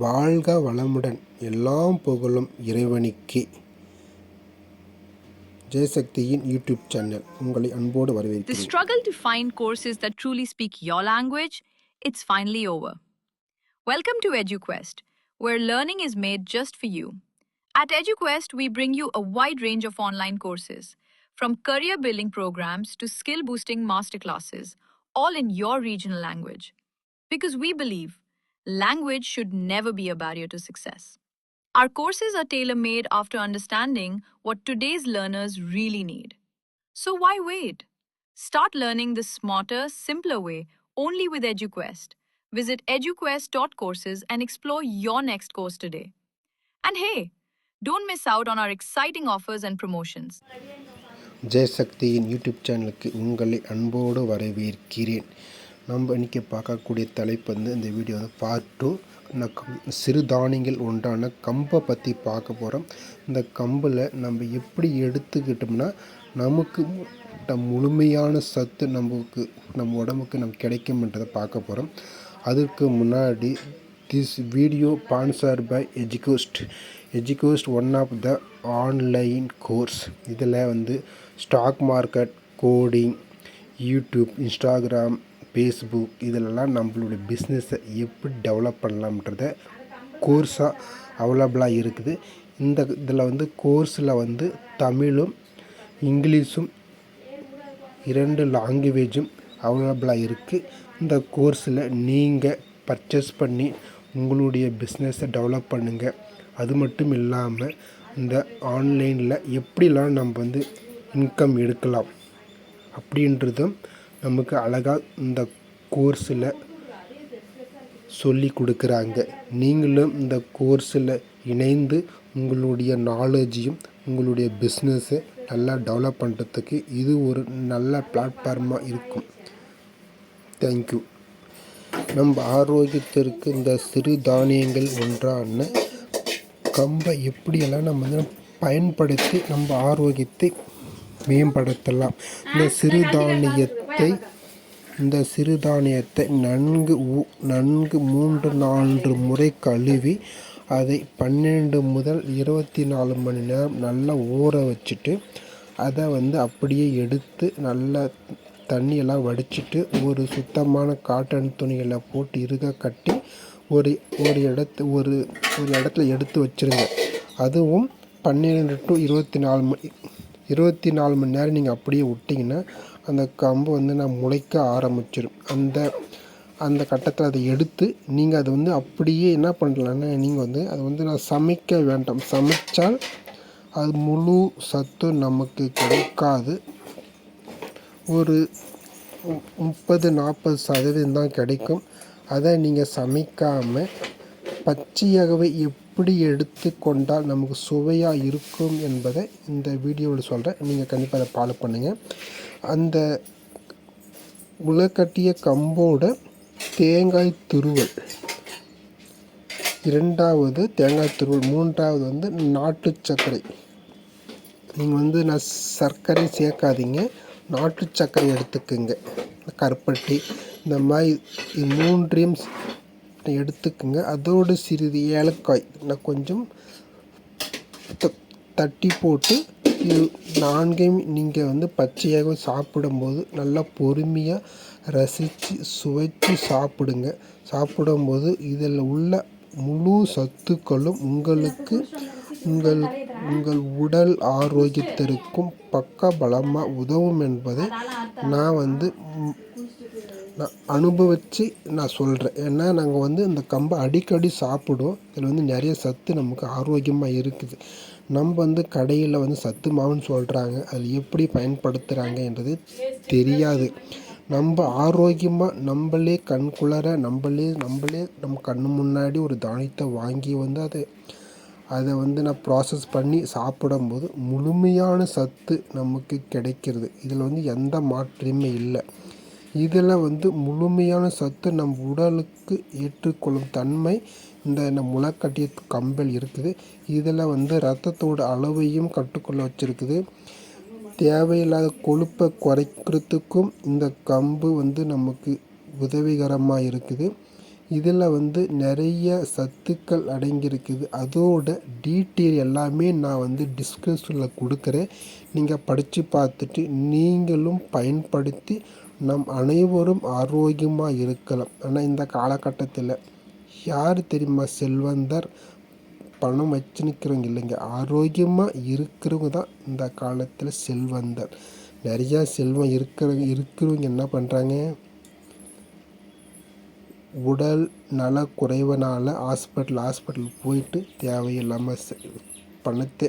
வாழ்க வளமுடன். எல்லாம் புகழும் இறைவனுக்கே. ஜெயசக்தியின் யூடியூப் சேனல் உங்களை அன்போடு The வரவேற்கிறேன். struggle to find courses that truly speak your language, it's finally over. Welcome to EduQuest, where learning is made just for you. At EduQuest, we bring you a wide range of online courses, from career building programs to skill boosting masterclasses, all in your regional language. Because we believe language should never be a barrier to success. Our courses are tailor made after understanding what today's learners really need. So why wait? Start learning the smarter, simpler way only with EduQuest. Visit eduquest.courses and explore your next course today. And hey, don't miss out on our exciting offers and promotions. ஜெயசக்தியின் YouTube சேனலுக்கு உங்களை அன்போடு வரவேற்கிறேன். நம்ம இன்றைக்கி பார்க்கக்கூடிய தலைப்பு இந்த வீடியோ பார்ட் 2. இந்த சிறுதானியங்கள் ஒன்றான கம்பை பற்றி பார்க்க போகிறோம். இந்த கம்பில் நம்ம எப்படி எடுத்துக்கிட்டோம்னா நமக்கு முழுமையான சத்து நம்ம உடம்புக்கு கிடைக்கும்ன்றதை பார்க்க போகிறோம். அதுக்கு முன்னாடி this video sponsored by Educost one of the online course. இதில் stock market, coding, YouTube, Instagram, Facebook இதிலெல்லாம் நம்மளுடைய பிஸ்னஸை எப்படி டெவலப் பண்ணலாம்ன்றத கோர்ஸாக அவைலபிளாக இருக்குது. இதில் கோர்ஸில் தமிழும் இங்கிலீஷும் 2 லாங்குவேஜும் அவைலபிளாக இருக்குது. இந்த கோர்ஸில் நீங்கள் பர்ச்சேஸ் பண்ணி உங்களுடைய பிஸ்னஸை டெவலப் பண்ணுங்கள். அது மட்டும் இல்லாமல் இந்த ஆன்லைனில் எப்படிலாம் நம்ம இன்கம் எடுக்கலாம் அப்படின்றதும் நமக்கு அழகாக இந்த கோர்ஸில் சொல்லி கொடுக்குறாங்க. நீங்களும் இந்த கோர்ஸில் இணைந்து உங்களுடைய நாலேஜையும் உங்களுடைய பிஸ்னஸை நல்லா டெவலப் பண்ணுறதுக்கு இது ஒரு நல்ல பிளாட்ஃபார்மாக இருக்கும். தேங்க்யூ. நம்ம ஆரோக்கியத்திற்கு இந்த சிறுதானியங்கள் ஒன்றான கம்பை எப்படியெல்லாம் நம்ம பயன்படுத்தி நம்ம ஆரோக்கியத்தை மேம்படுத்தலாம். இந்த சிறுதானியத்தை நன்கு 3-4 முறை கழுவி அதை 12 முதல் 24 மணி நேரம் நல்லா ஊற வச்சுட்டு அதை அப்படியே எடுத்து நல்லா தண்ணியெல்லாம் வடிச்சிட்டு ஒரு சுத்தமான காட்டன் துணிகளை போட்டு இறுக கட்டி ஒரு இடத்துல எடுத்து வச்சுருங்க. அதுவும் 12 to 24 மணி நேரம் நீங்கள் அப்படியே விட்டிங்கன்னா அந்த கம்பு முளைக்க ஆரம்பிச்சிடும். அந்த கட்டத்தில் அதை எடுத்து நீங்கள் அதை அப்படியே என்ன பண்ணலான்னா நீங்கள் அதை நான் சமைக்க வேண்டாம். சமைச்சால் அது முழு சத்து நமக்கு கிடைக்காது. ஒரு 30-40% தான் கிடைக்கும். அதை நீங்கள் சமைக்காமல் பச்சையாகவே எப்படி எடுத்து கொண்டால் நமக்கு சுவையாக இருக்கும் என்பதை இந்த வீடியோவில் சொல்கிறேன். நீங்கள் கண்டிப்பாக அதை ஃபாலோ பண்ணுங்கள். அந்த உலக்கட்டிய கம்போட தேங்காய் துருவல் 2வது, தேங்காய் துருவல் 3வது நாட்டு சர்க்கரை. நீங்கள் நான் சர்க்கரை சேர்க்காதீங்க, நாட்டு சர்க்கரை எடுத்துக்குங்க. கருப்பட்டி இந்த மாதிரி 3யும் எடுத்துக்குங்க. அதோடு சிறிது ஏலக்காய் நான் கொஞ்சம் தட்டி போட்டு 4யும் நீங்கள் பச்சையாக சாப்பிடும்போது நல்லா பொறுமையாக ரசித்து சுவைத்து சாப்பிடுங்க. சாப்பிடும்போது இதில் உள்ள முழு சத்துக்களும் உங்களுக்கு உங்கள் உடல் ஆரோக்கியத்திற்கும் பலமாக உதவும் என்பதை நான் அனுபவித்து நான் சொல்கிறேன். ஏன்னா நாங்கள் இந்த கம்பை அடிக்கடி சாப்பிடுவோம். இதில் நிறைய சத்து நமக்கு ஆரோக்கியமாக இருக்குது. நம்ம கடையில் சத்து மாவுன்னு சொல்கிறாங்க. அது எப்படி பயன்படுத்துகிறாங்க என்றது தெரியாது. நம்ம ஆரோக்கியமாக நம்மளே கண்குளர நம்மளே நம்ம கண்ணு முன்னாடி ஒரு தானியத்தை வாங்கி அதை நான் ப்ராசஸ் பண்ணி சாப்பிடும்போது முழுமையான சத்து நமக்கு கிடைக்கிறது. இதில் எந்த மாற்றமே இல்லை. இதில் முழுமையான சத்து நம் உடலுக்கு ஏற்றுக்கொள்ளும் தன்மை இந்த முளைக்கட்டிய கம்பில் இருக்குது. இதில் இரத்தத்தோட அளவையும் கட்டுக்குள்ள வச்சுருக்குது. தேவையில்லாத கொழுப்பை குறைக்கிறதுக்கும் இந்த கம்பு நமக்கு உதவிகரமாக இருக்குது. இதில் வந்து நிறைய சத்துக்கள் அடங்கியிருக்குது. அதோட டீட்டெயில் எல்லாமே நான் வந்து டிஸ்கிரிப்ஷனில் கொடுக்குறேன். நீங்கள் படித்து பார்த்துட்டு நீங்களும் பயன்படுத்தி நம் அனைவரும் ஆரோக்கியமாக இருக்கலாம். ஆனால் இந்த காலகட்டத்தில் யார் தெரியுமா செல்வந்தர், பணம் வச்சு நிற்கிறவங்க இல்லைங்க, ஆரோக்கியமாக இருக்கிறவங்க தான் இந்த காலத்தில் செல்வந்தர். நிறையா செல்வம் இருக்கிறவங்க என்ன பண்ணுறாங்க, உடல் நலக்குறைவுனால ஹாஸ்பிட்டல் போயிட்டு தேவையில்லாமல் பணத்தை